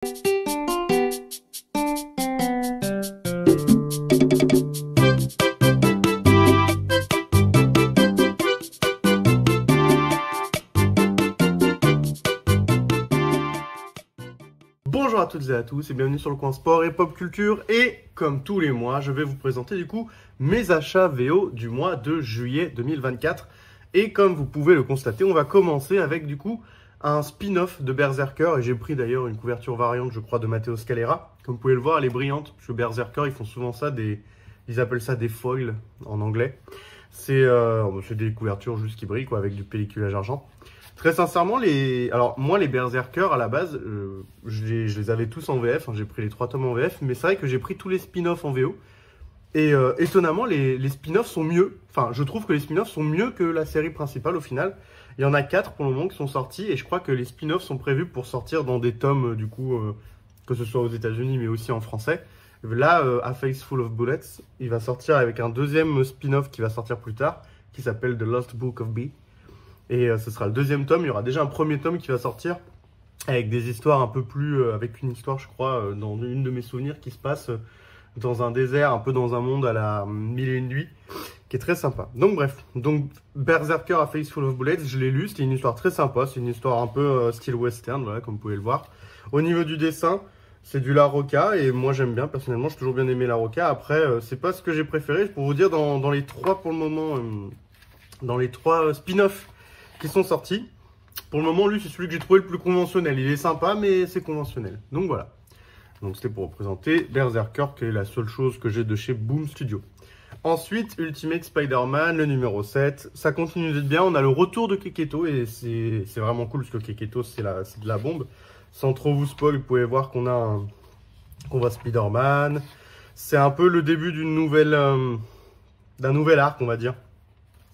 Bonjour à toutes et à tous et bienvenue sur le coin sport et pop culture, et comme tous les mois je vais vous présenter du coup mes achats VO du mois de juillet 2024. Et comme vous pouvez le constater, on va commencer avec du coup un spin-off de Berserker, et j'ai pris d'ailleurs une couverture variante je crois de Matteo Scalera. Comme vous pouvez le voir, elle est brillante parce que Berserker ils font souvent ça, ils appellent ça des foils en anglais. C'est des couvertures juste qui brillent quoi, avec du pelliculage argent. Très sincèrement, alors moi les Berserker à la base, je les avais tous en VF, hein, j'ai pris les 3 tomes en VF, mais c'est vrai que j'ai pris tous les spin-offs en VO. Et étonnamment, les spin-offs sont mieux. Enfin, je trouve que les spin-offs sont mieux que la série principale au final. Il y en a 4 pour le moment qui sont sortis, et je crois que les spin-offs sont prévus pour sortir dans des tomes, du coup, que ce soit aux États-Unis mais aussi en français. Là, A Face Full of Bullets, il va sortir avec un deuxième spin-off qui va sortir plus tard, qui s'appelle The Lost Book of B. Et ce sera le deuxième tome. Il y aura déjà un premier tome qui va sortir avec des histoires un peu plus... avec une histoire, je crois, dans une de mes souvenirs, qui se passe dans un désert, un peu dans un monde à la 1001 nuits, qui est très sympa. Donc bref, Berserker A Face Full of Bullets, je l'ai lu, c'était une histoire très sympa. C'est une histoire un peu style western, voilà, comme vous pouvez le voir. Au niveau du dessin, c'est du La Roca, et moi j'aime bien, personnellement, j'ai toujours bien aimé La Roca. Après, c'est pas ce que j'ai préféré, pour vous dire, dans les 3 pour le moment, dans les 3 spin-offs qui sont sortis. Pour le moment, lui, c'est celui que j'ai trouvé le plus conventionnel. Il est sympa, mais c'est conventionnel. Donc voilà. Donc c'était pour représenter Berserker, qui est la seule chose que j'ai de chez Boom Studio. Ensuite, Ultimate Spider-Man, le numéro 7. Ça continue d'être bien. On a le retour de Keketo, et c'est vraiment cool, parce que Keketo, c'est de la bombe. Sans trop vous spoil, vous pouvez voir qu'on voit Spider-Man. C'est un peu le début d'un nouvel arc, on va dire.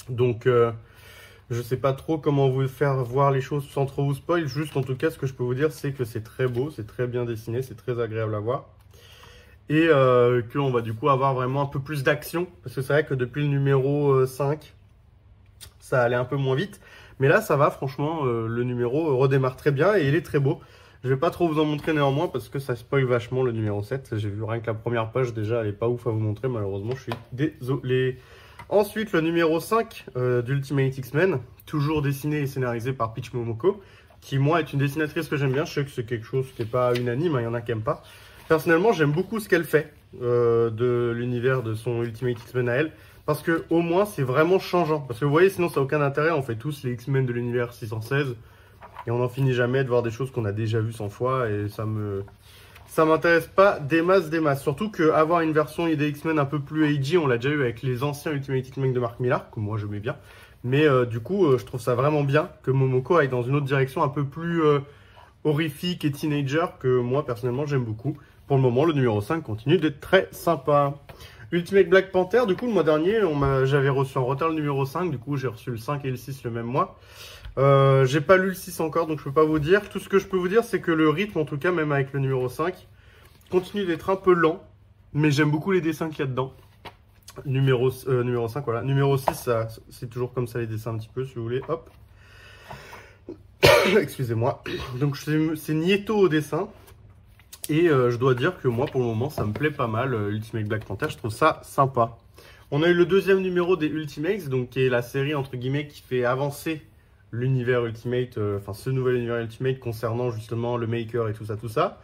Donc... je sais pas trop comment vous faire voir les choses sans trop vous spoil. Juste en tout cas, ce que je peux vous dire, c'est que c'est très beau, c'est très bien dessiné, c'est très agréable à voir. Et qu'on va du coup avoir vraiment un peu plus d'action. Parce que c'est vrai que depuis le numéro 5, ça allait un peu moins vite. Mais là, ça va, franchement, le numéro redémarre très bien et il est très beau. Je vais pas trop vous en montrer néanmoins parce que ça spoil vachement le numéro 7. J'ai vu rien que la première page déjà, elle est pas ouf à vous montrer, malheureusement, je suis désolé. Ensuite, le numéro 5 d'Ultimate X-Men, toujours dessiné et scénarisé par Peach Momoko, qui, moi, est une dessinatrice que j'aime bien. Je sais que c'est quelque chose qui n'est pas unanime, hein, il y en a qui n'aiment pas. Personnellement, j'aime beaucoup ce qu'elle fait de l'univers de son Ultimate X-Men à elle, parce que au moins, c'est vraiment changeant. Parce que vous voyez, sinon, ça n'a aucun intérêt. On fait tous les X-Men de l'univers 616, et on n'en finit jamais de voir des choses qu'on a déjà vues 100 fois, et ça m'intéresse pas des masses. Surtout qu'avoir une version des X-Men un peu plus edgy, on l'a déjà eu avec les anciens Ultimate X-Men de Mark Millar, que moi j'aimais bien. Mais du coup, je trouve ça vraiment bien que Momoko aille dans une autre direction un peu plus horrifique et teenager, que moi personnellement j'aime beaucoup. Pour le moment, le numéro 5 continue d'être très sympa. Ultimate Black Panther, du coup le mois dernier, j'avais reçu en retard le numéro 5, du coup j'ai reçu le 5 et le 6 le même mois. J'ai pas lu le 6 encore, donc je peux pas vous dire. Tout ce que je peux vous dire, c'est que le rythme, en tout cas, même avec le numéro 5, continue d'être un peu lent. Mais j'aime beaucoup les dessins qu'il y a dedans. Numéro 5, voilà. Numéro 6, c'est toujours comme ça les dessins un petit peu, si vous voulez. Hop. Excusez-moi. Donc c'est Nieto au dessin. Et je dois dire que moi, pour le moment, ça me plaît pas mal, Ultimate Black Panther. Je trouve ça sympa. On a eu le deuxième numéro des Ultimates, donc qui est la série, entre guillemets, qui fait avancer l'univers Ultimate, enfin ce nouvel univers Ultimate concernant justement le Maker et tout ça.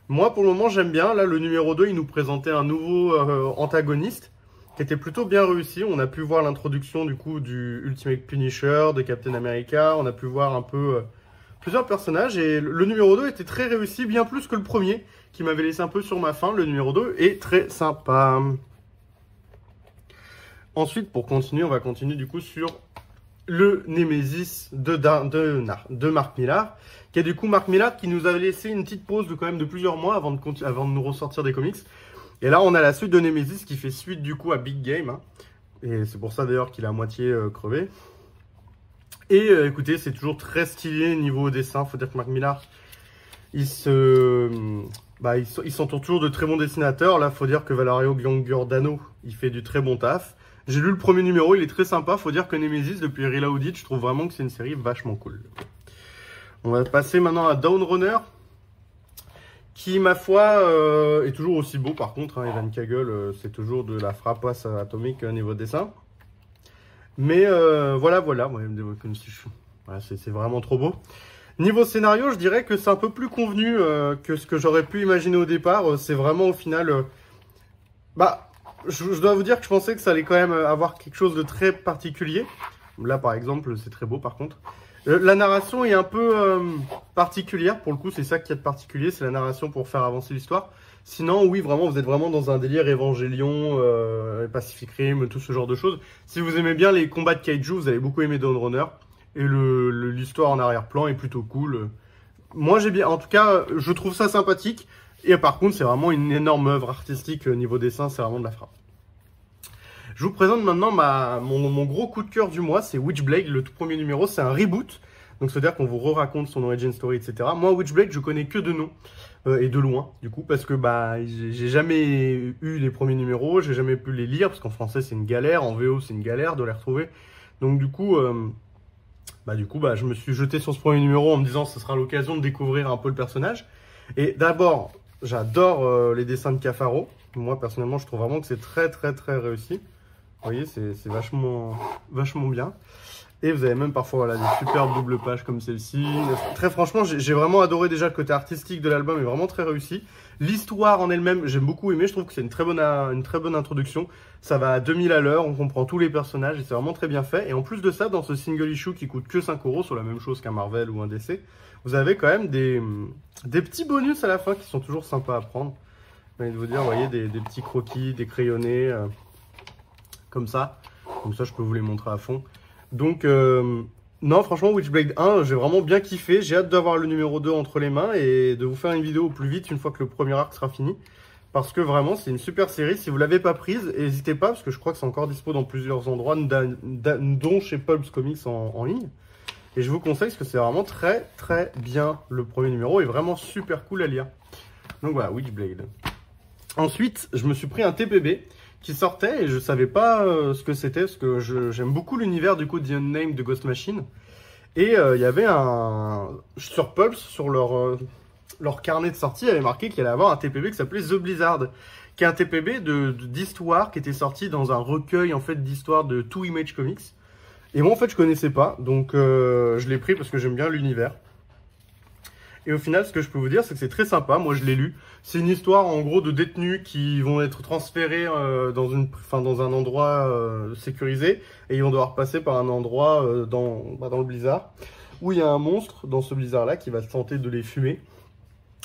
Moi pour le moment j'aime bien. Là le numéro 2 il nous présentait un nouveau antagoniste qui était plutôt bien réussi. On a pu voir l'introduction du coup du Ultimate Punisher, de Captain America. On a pu voir un peu plusieurs personnages, et le numéro 2 était très réussi, bien plus que le premier qui m'avait laissé un peu sur ma faim. Le numéro 2 est très sympa. Ensuite, pour continuer, on va continuer du coup sur le Nemesis de Mark Millar, qui est du coup Mark Millar qui nous avait laissé une petite pause de quand même de plusieurs mois avant de nous ressortir des comics. Et là on a la suite de Nemesis qui fait suite du coup à Big Game, hein. Et c'est pour ça d'ailleurs qu'il est à moitié crevé. Et écoutez, c'est toujours très stylé niveau dessin. Faut dire que Mark Millar, il s'entoure toujours de très bons dessinateurs. Là faut dire que Valerio Giordano, il fait du très bon taf. J'ai lu le premier numéro, il est très sympa. Faut dire que Nemesis, depuis Reloaded, je trouve vraiment que c'est une série vachement cool. On va passer maintenant à Down Runner, qui, ma foi, est toujours aussi beau par contre. Hein, Evan Kagel, c'est toujours de la frappasse atomique niveau dessin. Mais voilà, ouais, c'est vraiment trop beau. Niveau scénario, je dirais que c'est un peu plus convenu que ce que j'aurais pu imaginer au départ. C'est vraiment au final... je dois vous dire que je pensais que ça allait quand même avoir quelque chose de très particulier. Là, par exemple, c'est très beau par contre. La narration est un peu particulière, pour le coup, c'est ça qu'il y a de particulier, c'est la narration pour faire avancer l'histoire. Sinon, oui, vraiment, vous êtes vraiment dans un délire Évangélion, Pacific Rim, tout ce genre de choses. Si vous aimez bien les combats de kaiju, vous allez beaucoup aimer Dawn Runner. Et l'histoire en arrière-plan est plutôt cool. Moi, j'ai bien, en tout cas, je trouve ça sympathique. Et par contre, c'est vraiment une énorme œuvre artistique niveau dessin, c'est vraiment de la frappe. Je vous présente maintenant mon gros coup de cœur du mois, c'est Witchblade, le tout premier numéro, c'est un reboot. Donc c'est-à-dire qu'on vous re-raconte son origin story, etc. Moi, Witchblade, je connais que de nom, et de loin, du coup, parce que j'ai jamais eu les premiers numéros, j'ai jamais pu les lire, parce qu'en français c'est une galère, en VO c'est une galère de les retrouver. Donc du coup, je me suis jeté sur ce premier numéro en me disant que ce sera l'occasion de découvrir un peu le personnage. Et d'abord, j'adore les dessins de Cafaro. Moi, personnellement, je trouve vraiment que c'est très réussi. Vous voyez, c'est vachement bien. Et vous avez même parfois des superbes doubles pages comme celle-ci. Très franchement, j'ai vraiment adoré déjà le côté artistique de l'album, est vraiment très réussi. L'histoire en elle-même, j'ai beaucoup aimé. Je trouve que c'est une très bonne introduction. Ça va à 2000 à l'heure, on comprend tous les personnages et c'est vraiment très bien fait. Et en plus de ça, dans ce single issue qui coûte que 5 €, sur la même chose qu'un Marvel ou un DC, vous avez quand même des petits bonus à la fin qui sont toujours sympas à prendre. J'ai envie de vous dire, vous voyez, des petits croquis, des crayonnés, comme ça, je peux vous les montrer à fond. Donc, non, franchement, Witchblade 1, j'ai vraiment bien kiffé. J'ai hâte d'avoir le numéro 2 entre les mains et de vous faire une vidéo au plus vite une fois que le premier arc sera fini. Parce que vraiment, c'est une super série. Si vous ne l'avez pas prise, n'hésitez pas, parce que je crois que c'est encore dispo dans plusieurs endroits, dont chez Pulps Comics en ligne. Et je vous conseille, parce que c'est vraiment très bien. Le premier numéro est vraiment super cool à lire. Donc voilà, Witchblade. Ensuite, je me suis pris un TPB qui sortait et je savais pas ce que c'était, parce que j'aime beaucoup l'univers du coup The Unnamed de Ghost Machine. Et il y avait sur Pulps, sur leur carnet de sortie, il y avait marqué qu'il allait avoir un TPB qui s'appelait The Blizzard, qui est un TPB d'histoire qui était sorti dans un recueil en fait d'histoires de Two Image Comics. Et moi en fait je connaissais pas, donc je l'ai pris parce que j'aime bien l'univers. Et au final, ce que je peux vous dire, c'est que c'est très sympa. Moi, je l'ai lu. C'est une histoire, en gros, de détenus qui vont être transférés dans un endroit sécurisé. Et ils vont devoir passer par un endroit dans le blizzard, où il y a un monstre dans ce blizzard-là qui va tenter de les fumer.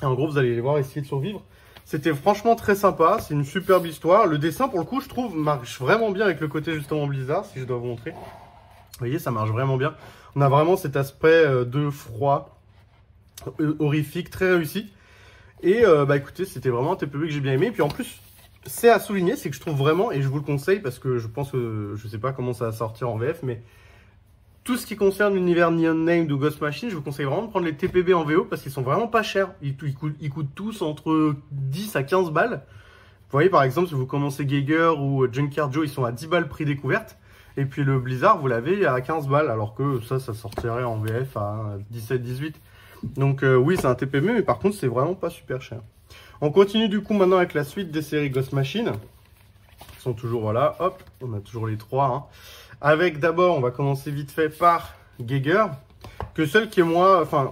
Et en gros, vous allez les voir essayer de survivre. C'était franchement très sympa. C'est une superbe histoire. Le dessin, pour le coup, je trouve, marche vraiment bien avec le côté, justement, blizzard, si je dois vous montrer. Vous voyez, ça marche vraiment bien. On a vraiment cet aspect de froid, horrifique, très réussi. Et écoutez, c'était vraiment un TPB que j'ai bien aimé. Et puis en plus, c'est à souligner, c'est que je trouve vraiment, et je vous le conseille parce que je pense que je sais pas comment ça va sortir en VF, mais tout ce qui concerne l'univers Neon Named ou Ghost Machine, je vous conseille vraiment de prendre les TPB en VO parce qu'ils sont vraiment pas chers. Ils coûtent tous entre 10 à 15 balles. Vous voyez, par exemple, si vous commencez Geiger ou Junkyard Joe, ils sont à 10 balles prix découverte. Et puis le Blizzard, vous l'avez à 15 balles, alors que ça sortirait en VF à 17-18. Donc oui, c'est un TPB, mais par contre, c'est vraiment pas super cher. On continue du coup maintenant avec la suite des séries Ghost Machine. Ils sont toujours, voilà, hop, on a toujours les trois. Hein. Avec d'abord, on va commencer vite fait par Geiger. Que celle qui est moi, enfin,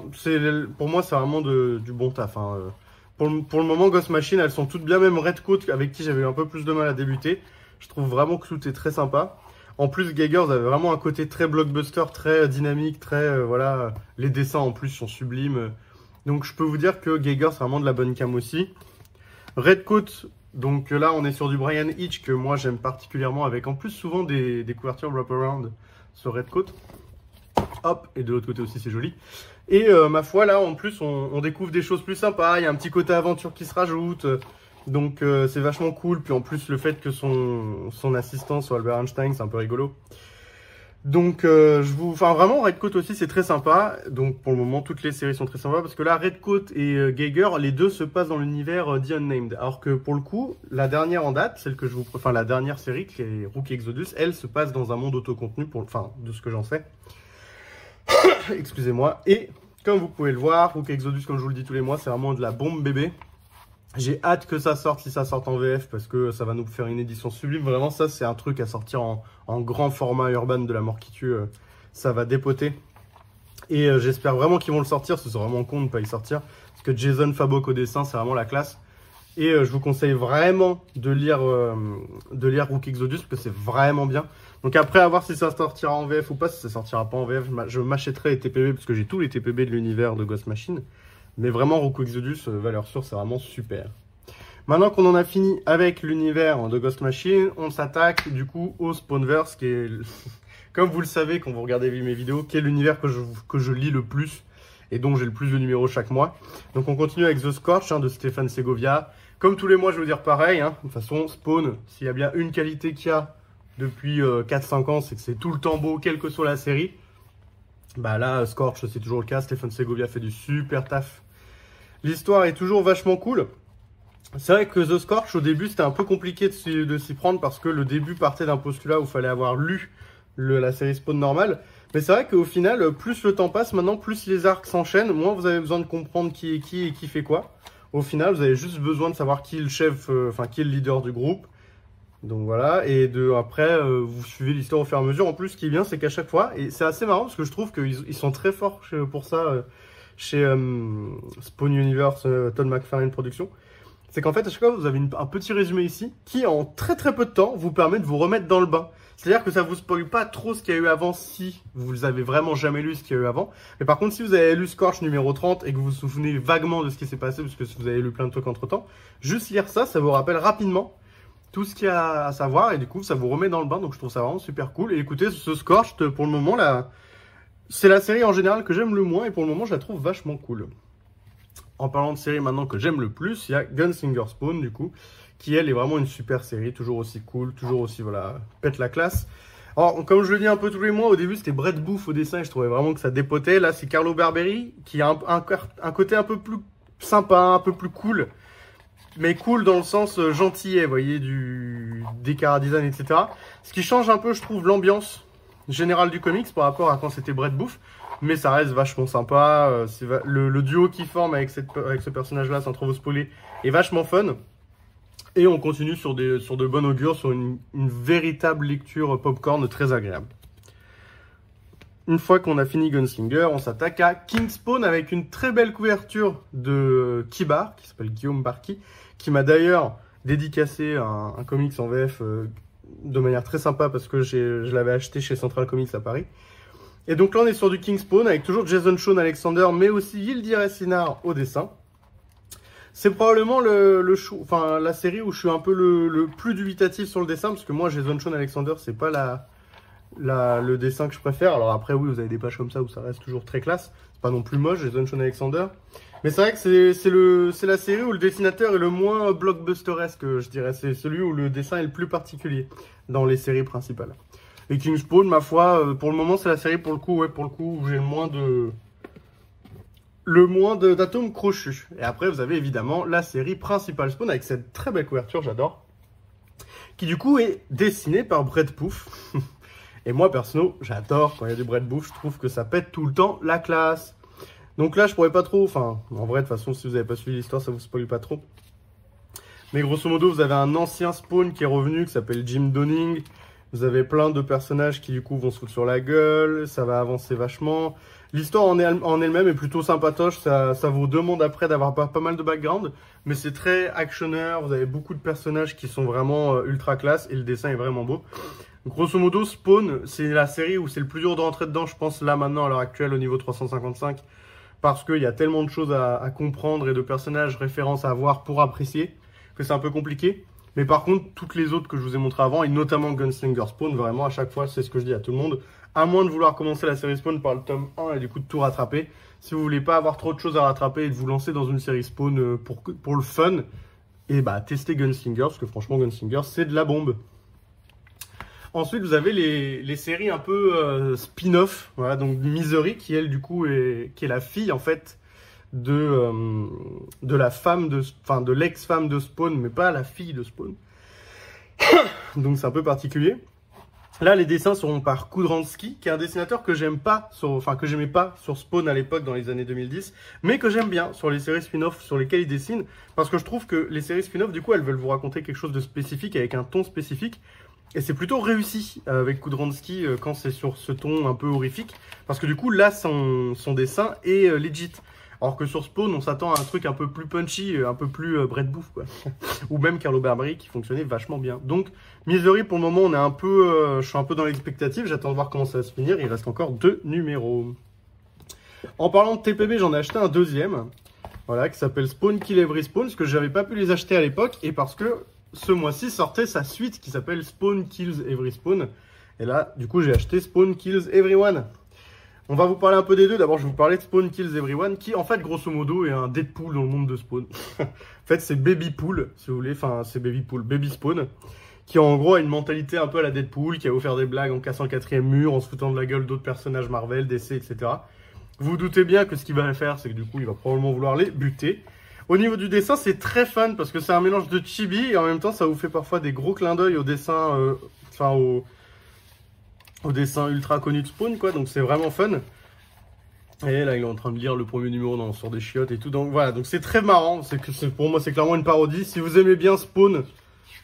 pour moi, c'est vraiment du bon taf. Hein. Pour le moment, Ghost Machine, elles sont toutes bien, même Redcoat, avec qui j'avais eu un peu plus de mal à débuter. Je trouve vraiment que tout est très sympa. En plus, Geiger, vous avez vraiment un côté très blockbuster, très dynamique, très, voilà, les dessins en plus sont sublimes. Donc je peux vous dire que Geiger, c'est vraiment de la bonne cam aussi. Redcoat, donc là, on est sur du Brian Hitch, que moi j'aime particulièrement, avec en plus souvent des couvertures wraparound sur Redcoat. Hop, et de l'autre côté aussi, c'est joli. Et ma foi, là, en plus, on découvre des choses plus sympas, il y a un petit côté aventure qui se rajoute. Donc c'est vachement cool, puis en plus le fait que son assistant soit Albert Einstein, c'est un peu rigolo. Donc vraiment Redcoat aussi c'est très sympa. Donc pour le moment toutes les séries sont très sympas parce que là Redcoat et Geiger, les deux se passent dans l'univers The Unnamed. Alors que pour le coup, la dernière en date, la dernière série qui est Rookie Exodus, elle se passe dans un monde autocontenu de ce que j'en sais. Excusez-moi. Et comme vous pouvez le voir, Rookie Exodus, comme je vous le dis tous les mois, c'est vraiment de la bombe bébé. J'ai hâte que ça sorte, si ça sort en VF, parce que ça va nous faire une édition sublime. Vraiment, ça, c'est un truc à sortir en grand format Urban de la mort qui tue. Ça va dépoter. Et j'espère vraiment qu'ils vont le sortir. Ce serait vraiment con de ne pas y sortir. Parce que Jason Fabok au dessin, c'est vraiment la classe. Et je vous conseille vraiment de lire Rook Exodus, parce que c'est vraiment bien. Donc après, à voir si ça sortira en VF ou pas. Si ça sortira pas en VF, je m'achèterai les TPB, parce que j'ai tous les TPB de l'univers de Ghost Machine. Mais vraiment, Rook Exodus, valeur sûre, c'est vraiment super. Maintenant qu'on en a fini avec l'univers de Ghost Machine, on s'attaque du coup au Spawnverse, qui est, comme vous le savez quand vous regardez mes vidéos, qui est l'univers que je lis le plus et dont j'ai le plus de numéros chaque mois. Donc on continue avec The Scorch de Stéphane Segovia. Comme tous les mois, je veux dire pareil. De toute façon, Spawn, s'il y a bien une qualité qu'il y a depuis 4-5 ans, c'est que c'est tout le temps beau, quelle que soit la série. Bah là, Scorch, c'est toujours le cas. Stéphane Segovia fait du super taf. L'histoire est toujours vachement cool. C'est vrai que The Scorch, au début, c'était un peu compliqué de s'y prendre parce que le début partait d'un postulat où il fallait avoir lu la série Spawn normale. Mais c'est vrai qu'au final, plus le temps passe, maintenant, plus les arcs s'enchaînent, moins vous avez besoin de comprendre qui est qui et qui fait quoi. Au final, vous avez juste besoin de savoir qui est le chef, qui est le leader du groupe. Donc voilà, et après, vous suivez l'histoire au fur et à mesure. En plus, ce qui est bien, c'est qu'à chaque fois, et c'est assez marrant parce que je trouve qu'ils sont très forts pour ça chez Spawn Universe, Todd McFarlane Productions. C'est qu'en fait, à chaque fois, vous avez un petit résumé ici qui, en très très peu de temps, vous permet de vous remettre dans le bain. C'est-à-dire que ça vous spoil pas trop ce qu'il y a eu avant si vous avez vraiment jamais lu ce qu'il y a eu avant. Mais par contre, si vous avez lu Scorch numéro 30 et que vous vous souvenez vaguement de ce qui s'est passé, parce que vous avez lu plein de trucs entre temps, juste lire ça, ça vous rappelle rapidement tout ce qu'il y a à savoir et du coup, ça vous remet dans le bain. Donc, je trouve ça vraiment super cool. Et écoutez, ce Scorch, pour le moment, là, c'est la série en général que j'aime le moins et pour le moment, je la trouve vachement cool. En parlant de série maintenant que j'aime le plus, il y a Gunslinger Spawn du coup, qui elle est vraiment une super série, toujours aussi cool, toujours aussi, voilà, pète la classe. Alors, comme je le dis un peu tous les mois, au début c'était Brett Booth au dessin et je trouvais vraiment que ça dépotait. Là, c'est Carlo Barberi qui a un côté un peu plus sympa, un peu plus cool. Mais cool dans le sens gentillet, vous voyez, des chara-design, etc. Ce qui change un peu, je trouve, l'ambiance générale du comics par rapport à quand c'était Brett Booth. Mais ça reste vachement sympa. Le duo qui forme avec ce personnage-là, sans trop vous spoiler, est vachement fun. Et on continue sur de bonnes augures, sur une véritable lecture popcorn très agréable. Une fois qu'on a fini Gunslinger, on s'attaque à King Spawn avec une très belle couverture de Kibar, qui s'appelle Guillaume Barki, qui m'a d'ailleurs dédicacé un comics en VF de manière très sympa parce que je l'avais acheté chez Central Comics à Paris. Et donc là, on est sur du King Spawn avec toujours Jason Shawn Alexander, mais aussi Yildiz Resinard au dessin. C'est probablement la série où je suis un peu le plus dubitatif sur le dessin, parce que moi, Jason Shawn Alexander, c'est pas le dessin que je préfère. Alors après, oui, vous avez des pages comme ça où ça reste toujours très classe. C'est pas non plus moche, Jason Shawn Alexander. Mais c'est vrai que c'est la série où le dessinateur est le moins blockbusteresque, je dirais. C'est celui où le dessin est le plus particulier dans les séries principales. Et King Spawn, ma foi, pour le moment, c'est la série pour le coup où j'ai le moins d'atomes crochus. Et après, vous avez évidemment la série principale Spawn avec cette très belle couverture, j'adore, qui du coup est dessinée par Brett Booth. Et moi, perso, j'adore quand il y a du Brett Booth, je trouve que ça pète tout le temps la classe. Donc là, je pourrais pas trop, en vrai, de toute façon, si vous n'avez pas suivi l'histoire, ça vous spoil pas trop. Mais grosso modo, vous avez un ancien Spawn qui est revenu, qui s'appelle Jim Downing. Vous avez plein de personnages qui du coup vont se foutre sur la gueule, ça va avancer vachement. L'histoire en elle-même est plutôt sympatoche, ça vous demande après d'avoir pas mal de background, mais c'est très actionneur, vous avez beaucoup de personnages qui sont vraiment ultra classe et le dessin est vraiment beau. Grosso modo, Spawn, c'est la série où c'est le plus dur de rentrer dedans, je pense, là maintenant à l'heure actuelle au niveau 355, parce qu'il y a tellement de choses à comprendre et de personnages références à voir pour apprécier, que c'est un peu compliqué. Mais par contre, toutes les autres que je vous ai montrées avant, et notamment Gunslinger Spawn, vraiment à chaque fois, c'est ce que je dis à tout le monde, à moins de vouloir commencer la série Spawn par le tome 1 et du coup de tout rattraper, si vous voulez pas avoir trop de choses à rattraper et de vous lancer dans une série Spawn pour le fun, et bah testez Gunslinger, parce que franchement Gunslinger c'est de la bombe. Ensuite, vous avez les séries un peu spin-off, voilà, donc Misery, qui elle du coup qui est la fille en fait de la femme de l'ex-femme de Spawn, mais pas la fille de Spawn. Donc c'est un peu particulier. Là, les dessins seront par Kudransky, qui est un dessinateur que j'aimais pas sur Spawn à l'époque dans les années 2010, mais que j'aime bien sur les séries spin-off sur lesquelles il dessine, parce que je trouve que les séries spin-off, du coup, elles veulent vous raconter quelque chose de spécifique, avec un ton spécifique, et c'est plutôt réussi avec Kudransky quand c'est sur ce ton un peu horrifique, parce que du coup, là, son dessin est legit. Alors que sur Spawn, on s'attend à un truc un peu plus punchy, un peu plus Brett Booth, quoi. Ou même Carlo Barberi qui fonctionnait vachement bien. Donc, Misery, pour le moment, on est un peu, je suis un peu dans l'expectative. J'attends de voir comment ça va se finir. Il reste encore 2 numéros. En parlant de TPB, j'en ai acheté un deuxième. Voilà, qui s'appelle Spawn Kill Every Spawn. Parce que j'avais pas pu les acheter à l'époque. Et parce que ce mois-ci sortait sa suite qui s'appelle Spawn Kills Every Spawn. Et là, du coup, j'ai acheté Spawn Kills Everyone. On va vous parler un peu des deux. D'abord, je vais vous parler de Spawn Kills Everyone, qui en fait, grosso modo, est un Deadpool dans le monde de Spawn. En fait, c'est Baby Pool, si vous voulez. Enfin, c'est Baby Pool, Baby Spawn, qui en gros a une mentalité un peu à la Deadpool, qui va vous faire des blagues en cassant le 4e mur, en se foutant de la gueule d'autres personnages Marvel, DC, etc. Vous vous doutez bien que ce qu'il va faire, c'est que du coup, il va probablement vouloir les buter. Au niveau du dessin, c'est très fun, parce que c'est un mélange de chibi, et en même temps, ça vous fait parfois des gros clins d'œil au dessin, au dessin ultra connu de Spawn, quoi, donc c'est vraiment fun. Et là, il est en train de lire le premier numéro sur des chiottes et tout, donc voilà, donc c'est très marrant, pour moi, c'est clairement une parodie. Si vous aimez bien Spawn,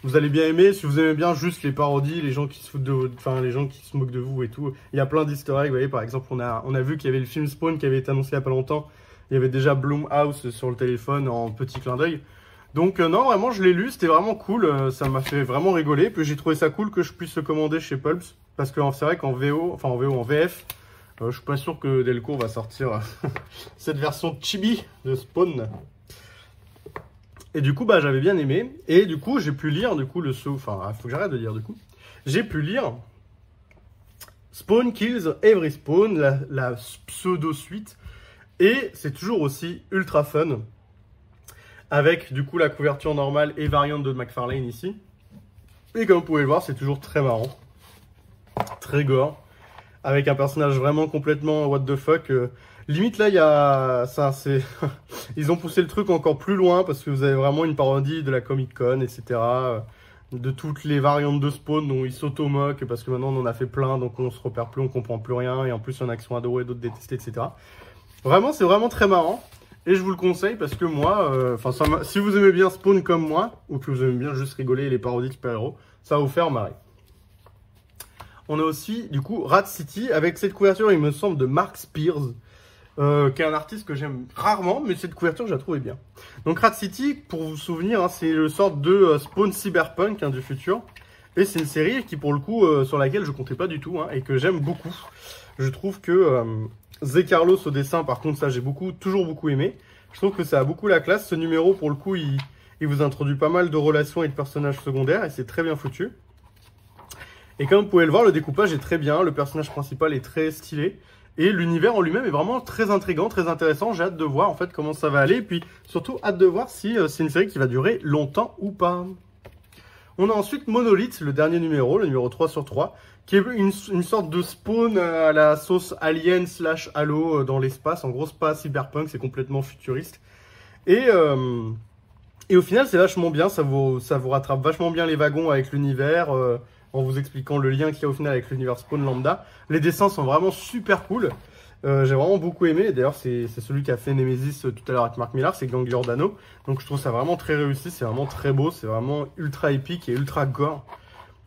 vous allez bien aimer. Si vous aimez bien juste les parodies, les gens qui se foutent de vous, enfin, les gens qui se moquent de vous et tout, il y a plein d'easter eggs, vous voyez, par exemple, on a vu qu'il y avait le film Spawn qui avait été annoncé il y a pas longtemps, il y avait déjà Blumhouse sur le téléphone en petit clin d'œil. Donc non, vraiment, je l'ai lu, c'était vraiment cool, ça m'a fait vraiment rigoler. Puis j'ai trouvé ça cool que je puisse le commander chez Pulps, parce que c'est vrai qu'en en VF, je suis pas sûr que Delcourt va sortir cette version chibi de Spawn. Et du coup, bah, j'avais bien aimé, et du coup, j'ai pu lire, faut que j'arrête de lire, du coup. J'ai pu lire Spawn Kills Every Spawn, la pseudo-suite, et c'est toujours aussi ultra fun. Avec du coup la couverture normale et variante de McFarlane ici. Et comme vous pouvez le voir, c'est toujours très marrant. Très gore. Avec un personnage vraiment complètement what the fuck. Limite là, il y a... Ils ont poussé le truc encore plus loin parce que vous avez vraiment une parodie de la Comic Con, etc. De toutes les variantes de Spawn dont ils s'automoquent parce que maintenant on en a fait plein, donc on se repère plus, on comprend plus rien. Et en plus, il y en a qui sont adorés, d'autres détestés, etc. Vraiment, c'est vraiment très marrant. Et je vous le conseille parce que moi, si vous aimez bien Spawn comme moi, ou que vous aimez bien juste rigoler les parodies de super-héros, ça va vous faire marrer. On a aussi, du coup, Rat City, avec cette couverture, il me semble, de Mark Spears, qui est un artiste que j'aime rarement, mais cette couverture, je la trouvais bien. Donc Rat City, pour vous souvenir, hein, c'est une sorte de Spawn cyberpunk du futur. Et c'est une série qui, pour le coup, sur laquelle je comptais pas du tout, hein, et que j'aime beaucoup. Je trouve que... Zé Carlos au dessin, par contre, ça j'ai toujours beaucoup aimé. Je trouve que ça a beaucoup la classe. Ce numéro, pour le coup, il vous introduit pas mal de relations et de personnages secondaires et c'est très bien foutu. Et comme vous pouvez le voir, le découpage est très bien. Le personnage principal est très stylé. Et l'univers en lui-même est vraiment très intriguant, très intéressant. J'ai hâte de voir en fait comment ça va aller. Et puis surtout, hâte de voir si c'est une série qui va durer longtemps ou pas. On a ensuite Monolith, le dernier numéro, le numéro 3/3. Qui est une sorte de Spawn à la sauce Alien / Halo dans l'espace. En gros, c'est pas cyberpunk, c'est complètement futuriste. Et au final, c'est vachement bien. Ça vous rattrape vachement bien les wagons avec l'univers, en vous expliquant le lien qu'il y a au final avec l'univers Spawn lambda. Les dessins sont vraiment super cool. J'ai vraiment beaucoup aimé. D'ailleurs, c'est celui qui a fait Nemesis tout à l'heure avec Mark Millar, c'est Gang Giordano. Donc je trouve ça vraiment très réussi. C'est vraiment très beau. C'est vraiment ultra épique et ultra gore.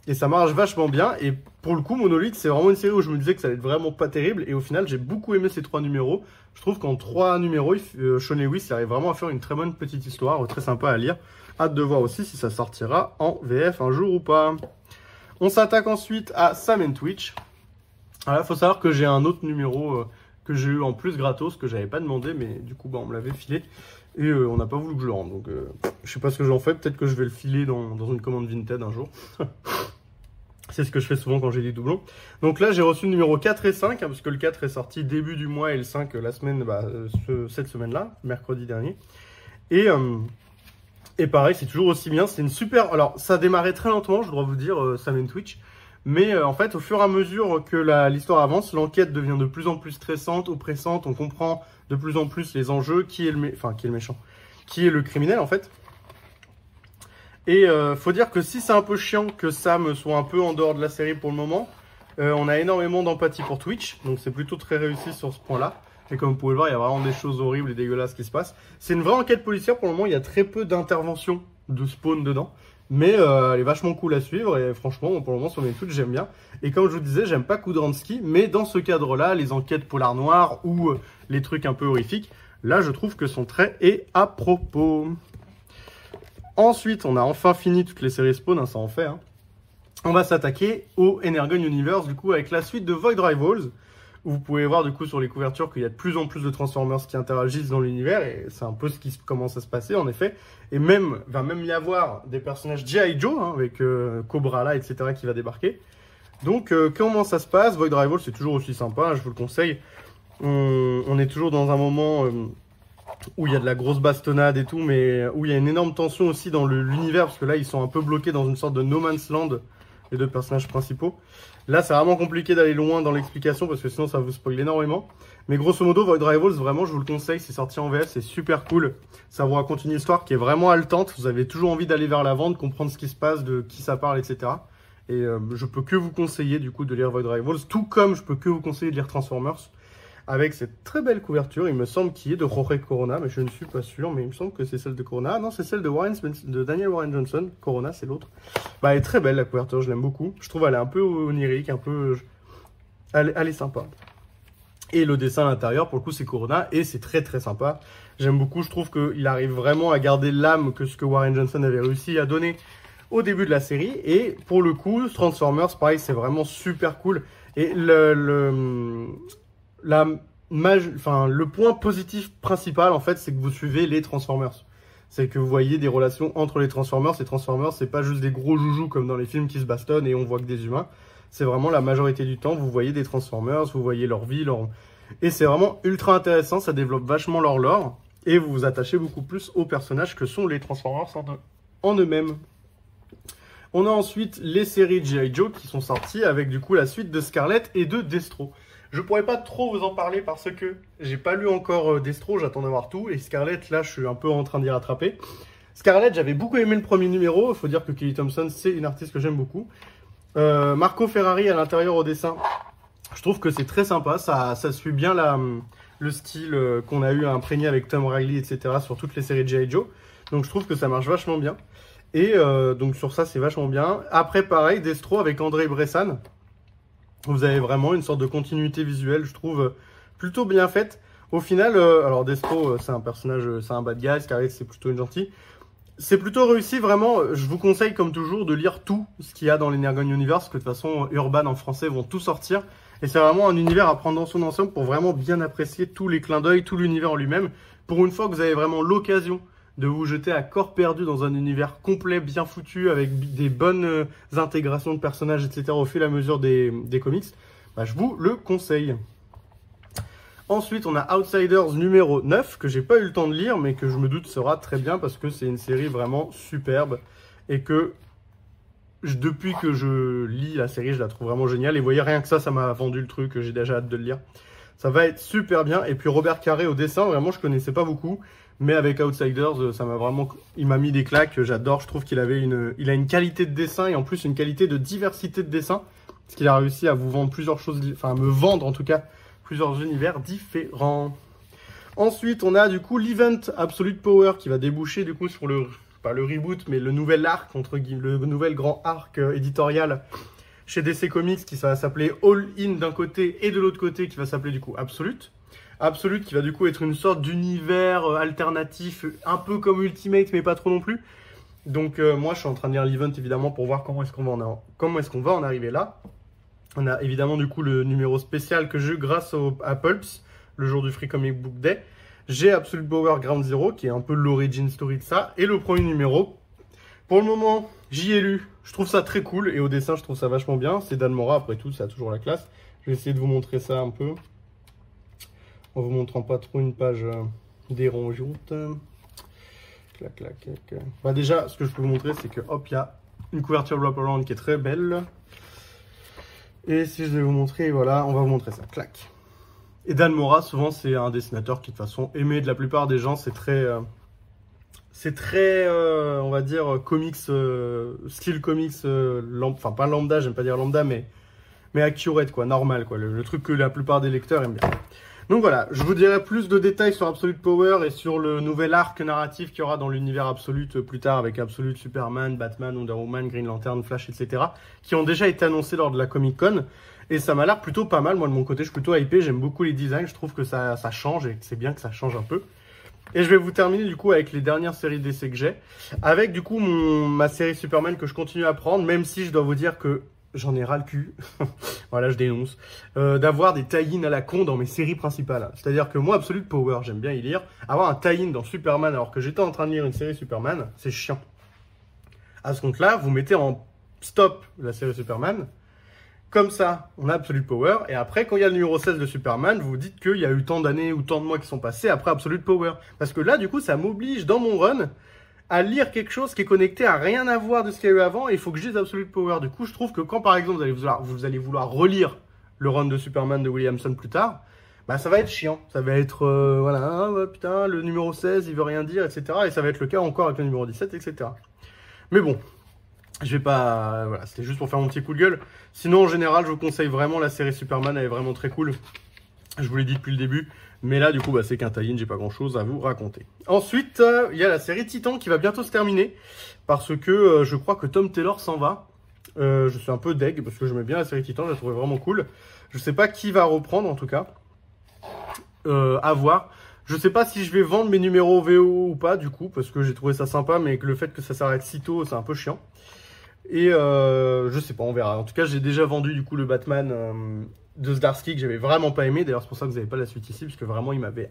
Et ça marche vachement bien. Et pour le coup, Monolith, c'est vraiment une série où je me disais que ça allait être vraiment pas terrible. Et au final, j'ai beaucoup aimé ces 3 numéros. Je trouve qu'en 3 numéros, Sean Lewis arrive vraiment à faire une très bonne petite histoire, très sympa à lire. Hâte de voir aussi si ça sortira en VF un jour ou pas. On s'attaque ensuite à Sam & Twitch. Alors, il faut savoir que j'ai un autre numéro que j'ai eu en plus gratos, que j'avais pas demandé, mais du coup, bah, on me l'avait filé. Et on n'a pas voulu que je le rende. Donc, je sais pas ce que j'en fais. Peut-être que je vais le filer dans une commande Vinted un jour. C'est ce que je fais souvent quand j'ai des doublons. Donc là, j'ai reçu le numéro 4 et 5, hein, parce que le 4 est sorti début du mois et le 5 la semaine, cette semaine-là, mercredi dernier. Et pareil, c'est toujours aussi bien. C'est une super... Alors, ça a démarré très lentement, je dois vous dire, Sam & Twitch. Mais en fait, au fur et à mesure que l'histoire avance, l'enquête devient de plus en plus stressante, oppressante. On comprend de plus en plus les enjeux, qui est le méchant, qui est le criminel en fait. Et faut dire que si c'est un peu chiant que Sam soit un peu en dehors de la série pour le moment, On a énormément d'empathie pour Twitch, donc c'est plutôt très réussi sur ce point-là. Et comme vous pouvez le voir, il y a vraiment des choses horribles et dégueulasses qui se passent. C'est une vraie enquête policière, pour le moment, il y a très peu d'interventions de spawn dedans. Mais elle est vachement cool à suivre et franchement, pour le moment, sur mes Twitch, j'aime bien. Et comme je vous disais, j'aime pas Kudransky, mais dans ce cadre-là, les enquêtes polar noires ou les trucs un peu horrifiques, là, je trouve que son trait est à propos. Ensuite, on a enfin fini toutes les séries spawn, hein, ça en fait. Hein. On va s'attaquer au Energon Universe, du coup, avec la suite de Void Rivals. Vous pouvez voir du coup sur les couvertures qu'il y a de plus en plus de Transformers qui interagissent dans l'univers et c'est un peu ce qui commence à se passer en effet. Et même, va même y avoir des personnages G.I. Joe hein, avec Cobra là, etc. qui va débarquer. Donc comment ça se passe? Void Rivals c'est toujours aussi sympa, hein, je vous le conseille. On est toujours dans un moment où il y a de la grosse bastonnade et tout, mais où il y a une énorme tension aussi dans l'univers parce que là ils sont un peu bloqués dans une sorte de no man's land, les deux personnages principaux. Là, c'est vraiment compliqué d'aller loin dans l'explication parce que sinon ça vous spoil énormément. Mais grosso modo, Void Rivals, vraiment, je vous le conseille, c'est sorti en VF, c'est super cool. Ça vous raconte une histoire qui est vraiment haletante. Vous avez toujours envie d'aller vers l'avant, de comprendre ce qui se passe, de qui ça parle, etc. Et je peux que vous conseiller du coup de lire Void Rivals, tout comme je peux que vous conseiller de lire Transformers. Avec cette très belle couverture, il me semble qu'il est de Jorge Corona, mais je ne suis pas sûr, mais il me semble que c'est celle de Corona. Ah non, c'est celle de Daniel Warren Johnson. Corona, c'est l'autre. Bah, elle est très belle la couverture, je l'aime beaucoup. Je trouve elle est un peu onirique, un peu... Elle est sympa. Et le dessin à l'intérieur, pour le coup, c'est Corona, et c'est très très sympa. J'aime beaucoup, je trouve qu'il arrive vraiment à garder l'âme que ce que Warren Johnson avait réussi à donner au début de la série. Et pour le coup, Transformers, pareil, c'est vraiment super cool. Et le point positif principal, en fait, c'est que vous suivez les Transformers. C'est que vous voyez des relations entre les Transformers. Les Transformers, c'est pas juste des gros joujoux comme dans les films qui se bastonnent et on voit que des humains. C'est vraiment la majorité du temps, vous voyez des Transformers, vous voyez leur vie, et c'est vraiment ultra intéressant, ça développe vachement leur lore, et vous vous attachez beaucoup plus aux personnages que sont les Transformers en eux-mêmes. On a ensuite les séries G.I. Joe qui sont sorties avec du coup la suite de Scarlett et de Destro. Je pourrais pas trop vous en parler parce que j'ai pas lu encore Destro, j'attends d'avoir tout. Et Scarlett, là, je suis un peu en train d'y rattraper. Scarlett, j'avais beaucoup aimé le premier numéro. Il faut dire que Kelly Thompson, c'est une artiste que j'aime beaucoup. Marco Ferrari à l'intérieur au dessin. Je trouve que c'est très sympa. Ça suit bien le style qu'on a eu à imprégner avec Tom Riley, etc. sur toutes les séries de G.I. Joe. Donc je trouve que ça marche vachement bien. Et donc sur ça, c'est vachement bien. Après, pareil, Destro avec André Bressan. Vous avez vraiment une sorte de continuité visuelle, je trouve, plutôt bien faite. Au final, alors Destro, c'est un personnage, c'est un bad guy, Scarlett, c'est plutôt une gentille. C'est plutôt réussi, vraiment. Je vous conseille, comme toujours, de lire tout ce qu'il y a dans l'Energon Universe, que de toute façon, Urban en français vont tout sortir. Et c'est vraiment un univers à prendre dans son ensemble pour vraiment bien apprécier tous les clins d'œil, tout l'univers en lui-même. Pour une fois que vous avez vraiment l'occasion de vous jeter à corps perdu dans un univers complet, bien foutu, avec des bonnes intégrations de personnages, etc. au fur et à mesure des comics, bah, je vous le conseille. Ensuite, on a Outsiders numéro 9, que j'ai pas eu le temps de lire, mais que je me doute sera très bien, parce que c'est une série vraiment superbe, et que depuis que je lis la série, je la trouve vraiment géniale, et vous voyez, rien que ça m'a vendu le truc, j'ai déjà hâte de le lire. Ça va être super bien, et puis Robert Carré au dessin, vraiment je connaissais pas beaucoup, mais avec Outsiders, ça m'a vraiment, il m'a mis des claques, j'adore, je trouve qu'il a une qualité de dessin, et en plus une qualité de diversité de dessin, parce qu'il a réussi à vous vendre plusieurs choses, enfin à me vendre en tout cas, plusieurs univers différents. Ensuite, on a du coup l'event Absolute Power qui va déboucher du coup sur pas le reboot, mais le nouvel arc, le nouvel grand arc éditorial chez DC Comics qui va s'appeler All In d'un côté et de l'autre côté qui va s'appeler du coup Absolute. Absolute qui va du coup être une sorte d'univers alternatif, un peu comme Ultimate, mais pas trop non plus. Donc moi je suis en train de lire l'event évidemment pour voir comment est-ce qu'on va en arriver là. On a évidemment du coup le numéro spécial que j'ai eu grâce à Pulps, le jour du Free Comic Book Day. J'ai Absolute Power Ground Zero, qui est un peu l'origin story de ça, et le premier numéro. Pour le moment, j'y ai lu, je trouve ça très cool, et au dessin, je trouve ça vachement bien. C'est Dan Mora, après tout, ça a toujours la classe. Je vais essayer de vous montrer ça un peu, en vous montrant pas trop une page dérangeante. Clac, clac, clac. Bah déjà, ce que je peux vous montrer, c'est que, hop, il y a une couverture wraparound qui est très belle. Et si je vais vous montrer, voilà, on va vous montrer ça, clac. Et Dan Mora, souvent, c'est un dessinateur qui, de toute façon, aimé de la plupart des gens. C'est très, on va dire, comics, style comics, enfin, pas lambda, j'aime pas dire lambda, mais mais accurate, quoi, normal, quoi, le truc que la plupart des lecteurs aiment bien. Donc voilà, je vous dirai plus de détails sur Absolute Power et sur le nouvel arc narratif qu'il y aura dans l'univers Absolute plus tard avec Absolute Superman, Batman, Wonder Woman, Green Lantern, Flash, etc. qui ont déjà été annoncés lors de la Comic Con. Et ça m'a l'air plutôt pas mal, moi de mon côté, je suis plutôt hypé, j'aime beaucoup les designs, je trouve que ça change et que c'est bien que ça change un peu. Et je vais vous terminer du coup avec les dernières séries d'essais que j'ai, avec du coup ma série Superman que je continue à prendre, même si je dois vous dire que j'en ai ras le cul, voilà je dénonce, d'avoir des tie-in à la con dans mes séries principales. C'est-à-dire que moi, Absolute Power, j'aime bien y lire, avoir un tie-in dans Superman alors que j'étais en train de lire une série Superman, c'est chiant. À ce compte-là, vous mettez en stop la série Superman, comme ça, on a Absolute Power, et après, quand il y a le numéro 16 de Superman, vous dites qu'il y a eu tant d'années ou tant de mois qui sont passés après Absolute Power. Parce que là, du coup, ça m'oblige, dans mon run, à lire quelque chose qui est connecté à rien à voir de ce qu'il y a eu avant, et il faut que je lise Absolute Power. Du coup, je trouve que quand, par exemple, vous allez vouloir relire le run de Superman de Williamson plus tard, bah ça va être chiant. Ça va être, voilà, ah, putain, le numéro 16, il veut rien dire, etc. Et ça va être le cas encore avec le numéro 17, etc. Mais bon, je vais pas... Voilà, c'était juste pour faire mon petit coup de gueule. Sinon, en général, je vous conseille vraiment la série Superman, elle est vraiment très cool. Je vous l'ai dit depuis le début. Mais là, du coup, bah, c'est qu'un tie-in, j'ai pas grand-chose à vous raconter. Ensuite, il y a la série Titan qui va bientôt se terminer. Parce que je crois que Tom Taylor s'en va. Je suis un peu deg, parce que j'aimais bien la série Titan, je la trouvais vraiment cool. Je sais pas qui va reprendre, en tout cas. À voir. Je sais pas si je vais vendre mes numéros VO ou pas, du coup, parce que j'ai trouvé ça sympa, mais que le fait que ça s'arrête si tôt, c'est un peu chiant. Et je sais pas, on verra. En tout cas, j'ai déjà vendu du coup le Batman de Zdarsky que j'avais vraiment pas aimé. D'ailleurs, c'est pour ça que vous n'avez pas la suite ici, parce que vraiment, il m'avait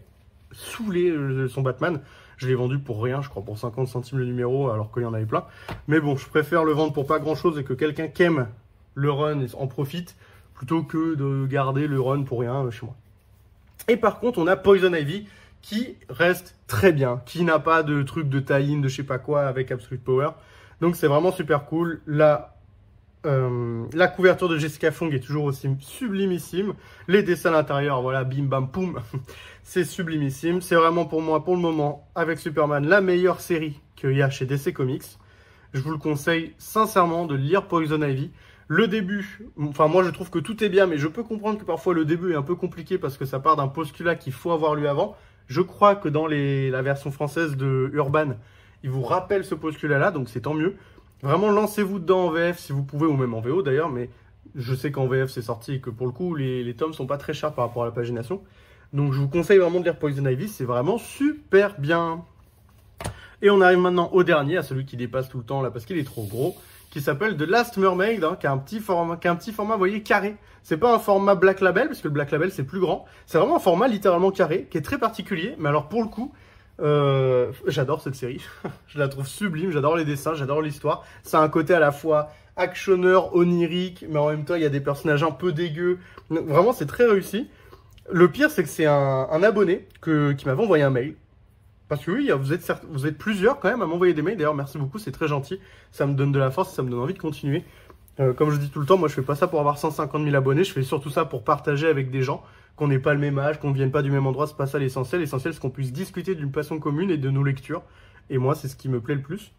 saoulé son Batman. Je l'ai vendu pour rien, je crois, pour 50 centimes le numéro, alors qu'il y en avait plein. Mais bon, je préfère le vendre pour pas grand chose et que quelqu'un qui aime le run en profite, plutôt que de garder le run pour rien chez moi. Et par contre, on a Poison Ivy qui reste très bien, qui n'a pas de truc de tie-in, de je sais pas quoi avec Absolute Power. Donc c'est vraiment super cool. La couverture de Jessica Fong est toujours aussi sublimissime. Les dessins à l'intérieur, voilà, bim bam poum, c'est sublimissime. C'est vraiment pour moi, pour le moment, avec Superman, la meilleure série qu'il y a chez DC Comics. Je vous le conseille sincèrement de lire Poison Ivy. Le début, enfin moi je trouve que tout est bien, mais je peux comprendre que parfois le début est un peu compliqué parce que ça part d'un postulat qu'il faut avoir lu avant. Je crois que dans la version française de Urban, il vous rappelle ce postulat-là, donc c'est tant mieux. Vraiment, lancez-vous dedans en VF si vous pouvez, ou même en VO d'ailleurs, mais je sais qu'en VF c'est sorti et que pour le coup, les tomes sont pas très chers par rapport à la pagination. Donc je vous conseille vraiment de lire Poison Ivy, c'est vraiment super bien. Et on arrive maintenant au dernier, à celui qui dépasse tout le temps là parce qu'il est trop gros, qui s'appelle The Last Mermaid, hein, qui a un petit format, vous voyez, carré. C'est pas un format Black Label, parce que le Black Label c'est plus grand. C'est vraiment un format littéralement carré, qui est très particulier, mais alors pour le coup, j'adore cette série, je la trouve sublime, j'adore les dessins, j'adore l'histoire. Ça a un côté à la fois actionneur, onirique, mais en même temps il y a des personnages un peu dégueux. Vraiment c'est très réussi. Le pire c'est que c'est un abonné qui m'avait envoyé un mail. Parce que oui, vous êtes plusieurs quand même à m'envoyer des mails. D'ailleurs, merci beaucoup, c'est très gentil. Ça me donne de la force, ça me donne envie de continuer. Comme je dis tout le temps, moi je fais pas ça pour avoir 150 000 abonnés. Je fais surtout ça pour partager avec des gens, qu'on n'ait pas le même âge, qu'on ne vienne pas du même endroit. C'est pas ça l'essentiel. L'essentiel, c'est qu'on puisse discuter d'une passion commune et de nos lectures. Et moi, c'est ce qui me plaît le plus.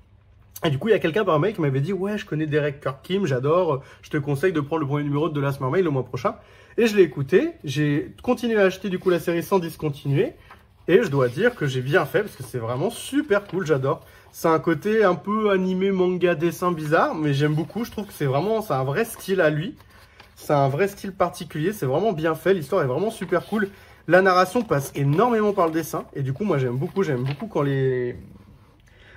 Et du coup, il y a quelqu'un par mail qui m'avait dit « Ouais, je connais Derek Kirk-Kim, j'adore. Je te conseille de prendre le premier numéro de The Last Mermaid le mois prochain. » Et je l'ai écouté. J'ai continué à acheter du coup la série sans discontinuer. Et je dois dire que j'ai bien fait parce que c'est vraiment super cool, j'adore. C'est un côté un peu animé, manga, dessin bizarre, mais j'aime beaucoup. Je trouve que c'est un vrai style à lui. C'est un vrai style particulier, c'est vraiment bien fait. L'histoire est vraiment super cool. La narration passe énormément par le dessin. Et du coup, moi j'aime beaucoup quand les...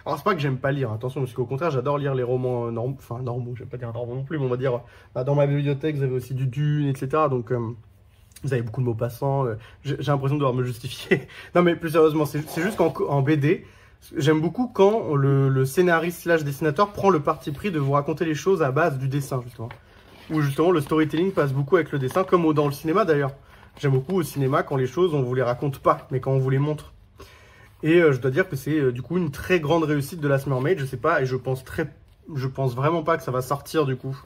Alors c'est pas que j'aime pas lire, attention, parce qu'au contraire, j'adore lire les romans normaux. Enfin, normaux, je vais pas dire normaux non plus, mais on va dire... dans ma bibliothèque, vous avez aussi du Dune, etc. Donc... vous avez beaucoup de mots passants, j'ai l'impression de devoir me justifier. Non mais plus sérieusement, c'est juste qu'en BD, j'aime beaucoup quand le scénariste slash dessinateur prend le parti pris de vous raconter les choses à base du dessin, justement. Où justement le storytelling passe beaucoup avec le dessin, comme dans le cinéma d'ailleurs. J'aime beaucoup au cinéma quand les choses, on vous les raconte pas, mais quand on vous les montre. Et je dois dire que c'est du coup une très grande réussite de Last Mermaid, je sais pas, et je pense vraiment pas que ça va sortir du coup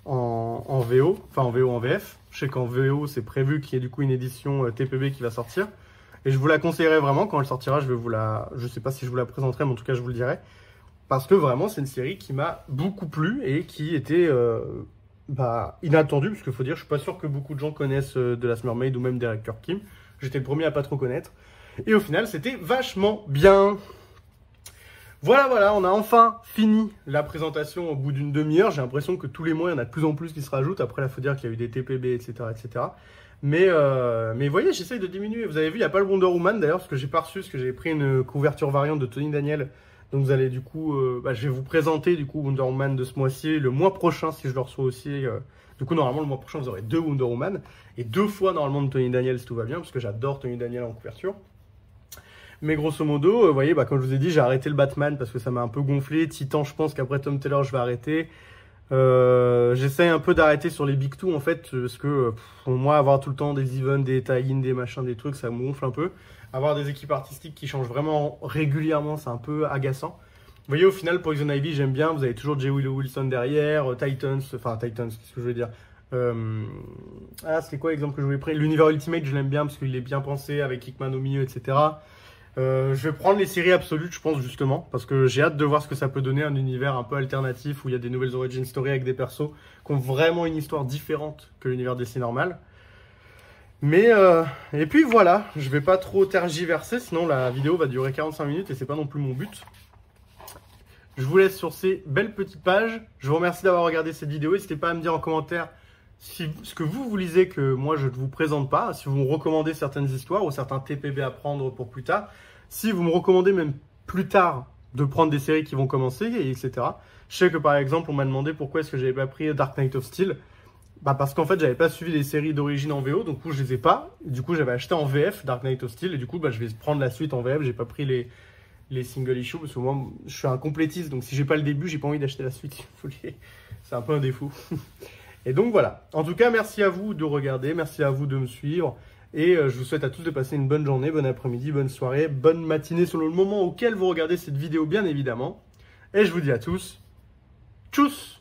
en VO, enfin en VO en VF. Je sais qu'en VO c'est prévu qu'il y ait du coup une édition TPB qui va sortir. Et je vous la conseillerais vraiment quand elle sortira, je sais pas si je vous la présenterai, mais en tout cas je vous le dirai. Parce que vraiment c'est une série qui m'a beaucoup plu et qui était inattendu, parce qu'il faut dire, je suis pas sûr que beaucoup de gens connaissent The Last Mermaid ou même Director Kim. J'étais le premier à pas trop connaître. Et au final, c'était vachement bien. Voilà, on a enfin fini la présentation au bout d'une demi-heure. J'ai l'impression que tous les mois, il y en a de plus en plus qui se rajoutent. Après, il faut dire qu'il y a eu des TPB, etc., etc. Mais vous voyez, j'essaye de diminuer. Vous avez vu, il n'y a pas le Wonder Woman d'ailleurs, parce que j'ai pas reçu, parce que j'ai pris une couverture variante de Tony Daniel. Donc vous allez du coup, je vais vous présenter du coup Wonder Woman de ce mois-ci, le mois prochain si je le reçois aussi. Du coup, normalement, le mois prochain, vous aurez 2 Wonder Woman et 2 fois normalement de Tony Daniel si tout va bien, parce que j'adore Tony Daniel en couverture. Mais grosso modo, vous voyez, comme je vous ai dit, j'ai arrêté le Batman parce que ça m'a un peu gonflé. Titan, je pense qu'après Tom Taylor, je vais arrêter. J'essaye un peu d'arrêter sur les Big Two en fait, parce que pour moi, avoir tout le temps des events, des tie-in, des machins, des trucs, ça me gonfle un peu. Avoir des équipes artistiques qui changent vraiment régulièrement, c'est un peu agaçant. Vous voyez, au final, Poison Ivy, j'aime bien. Vous avez toujours J. Willow Wilson derrière, Titans, qu'est-ce que je veux dire c'était quoi l'exemple que je voulais prendre? L'univers Ultimate, je l'aime bien parce qu'il est bien pensé avec Hickman au milieu, etc. Je vais prendre les séries absolues, je pense, justement, parce que j'ai hâte de voir ce que ça peut donner, un univers un peu alternatif où il y a des nouvelles origin story avec des persos qui ont vraiment une histoire différente que l'univers DC normal. Mais, et puis voilà, je vais pas trop tergiverser, sinon la vidéo va durer 45 minutes et c'est pas non plus mon but. Je vous laisse sur ces belles petites pages. Je vous remercie d'avoir regardé cette vidéo. N'hésitez pas à me dire en commentaire ce que vous lisez que moi je ne vous présente pas, si vous me recommandez certaines histoires ou certains TPB à prendre pour plus tard, si vous me recommandez même plus tard de prendre des séries qui vont commencer, etc. Je sais que par exemple on m'a demandé pourquoi est-ce que j'avais pas pris Dark Knight of Steel. Parce qu'en fait j'avais pas suivi les séries d'origine en VO, donc du coup je les ai pas. Du coup j'avais acheté en VF Dark Knight of Steel et du coup je vais prendre la suite en VF. J'ai pas pris les single issues parce que moi je suis un complétiste, donc si j'ai pas le début j'ai pas envie d'acheter la suite. C'est un peu un défaut. Et donc voilà, en tout cas merci à vous de regarder, merci à vous de me suivre et je vous souhaite à tous de passer une bonne journée, bon après-midi, bonne soirée, bonne matinée selon le moment auquel vous regardez cette vidéo bien évidemment. Et je vous dis à tous, tchuss!